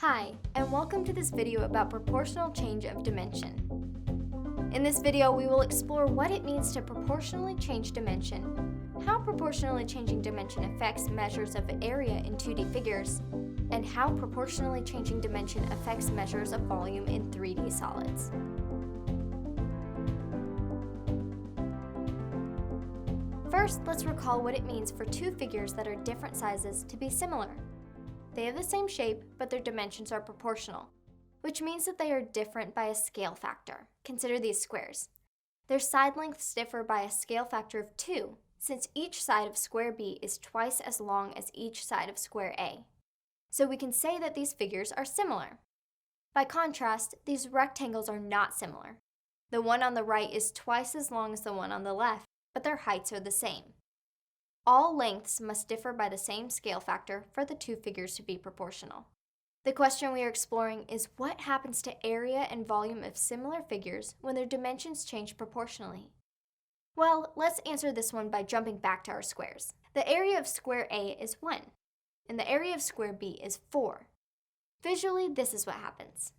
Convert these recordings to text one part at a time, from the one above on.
Hi, and welcome to this video about proportional change of dimension. In this video, we will explore what it means to proportionally change dimension, how proportionally changing dimension affects measures of area in 2D figures, and how proportionally changing dimension affects measures of volume in 3D solids. First, let's recall what it means for two figures that are different sizes to be similar. They have the same shape, but their dimensions are proportional, which means that they are different by a scale factor. Consider these squares. Their side lengths differ by a scale factor of 2, since each side of square B is twice as long as each side of square A. So we can say that these figures are similar. By contrast, these rectangles are not similar. The one on the right is twice as long as the one on the left, but their heights are the same. All lengths must differ by the same scale factor for the two figures to be proportional. The question we are exploring is what happens to area and volume of similar figures when their dimensions change proportionally? Well, let's answer this one by jumping back to our squares. The area of square A is 1, and the area of square B is 4. Visually, this is what happens.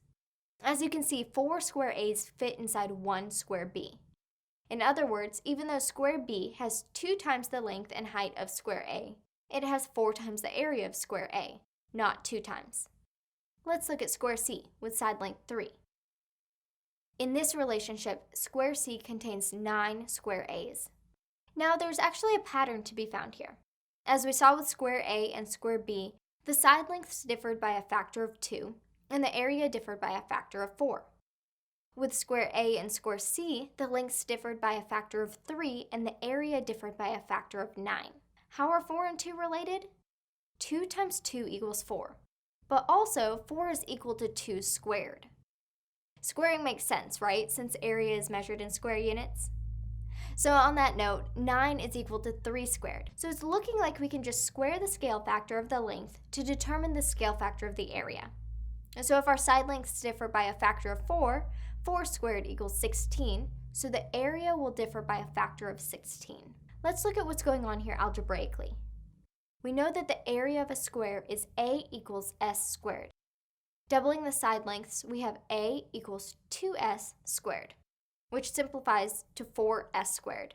As you can see, 4 square A's fit inside 1 square B. In other words, even though square B has 2 times the length and height of square A, it has 4 times the area of square A, not 2 times. Let's look at square C with side length 3. In this relationship, square C contains 9 square A's. Now, there's actually a pattern to be found here. As we saw with square A and square B, the side lengths differed by a factor of 2, and the area differed by a factor of 4. With square A and square C, the lengths differed by a factor of 3 and the area differed by a factor of 9. How are 4 and 2 related? 2 times 2 equals 4, but also 4 is equal to 2 squared. Squaring makes sense, right, since area is measured in square units? So on that note, 9 is equal to 3 squared. So it's looking like we can just square the scale factor of the length to determine the scale factor of the area. So if our side lengths differ by a factor of 4, 4 squared equals 16, so the area will differ by a factor of 16. Let's look at what's going on here algebraically. We know that the area of a square is A equals S squared. Doubling the side lengths, we have A equals 2S squared, which simplifies to 4S squared.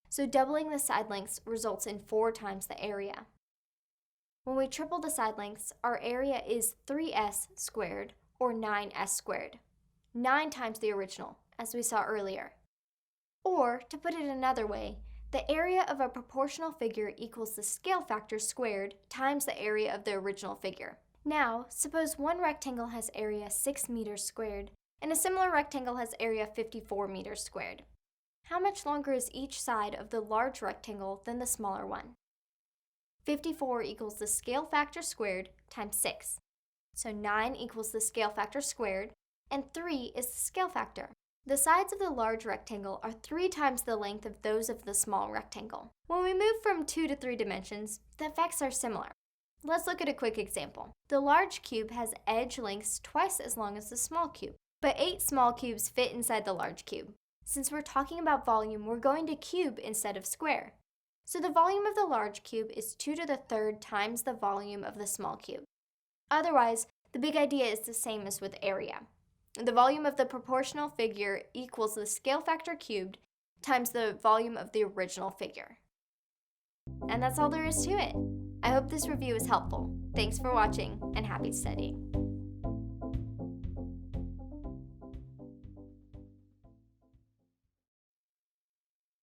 So doubling the side lengths results in 4 times the area. When we triple the side lengths, our area is 3S squared, or 9S squared. 9 times the original, as we saw earlier. Or, to put it another way, the area of a proportional figure equals the scale factor squared times the area of the original figure. Now, suppose one rectangle has area 6 meters squared, and a similar rectangle has area 54 meters squared. How much longer is each side of the large rectangle than the smaller one? 54 equals the scale factor squared times 6. So 9 equals the scale factor squared, and 3 is the scale factor. The sides of the large rectangle are 3 times the length of those of the small rectangle. When we move from 2 to 3 dimensions, the effects are similar. Let's look at a quick example. The large cube has edge lengths twice as long as the small cube, but 8 small cubes fit inside the large cube. Since we're talking about volume, we're going to cube instead of square. So the volume of the large cube is 2 to the third times the volume of the small cube. Otherwise, the big idea is the same as with area. The volume of the proportional figure equals the scale factor cubed times the volume of the original figure. And that's all there is to it. I hope this review is helpful. Thanks for watching, and happy studying.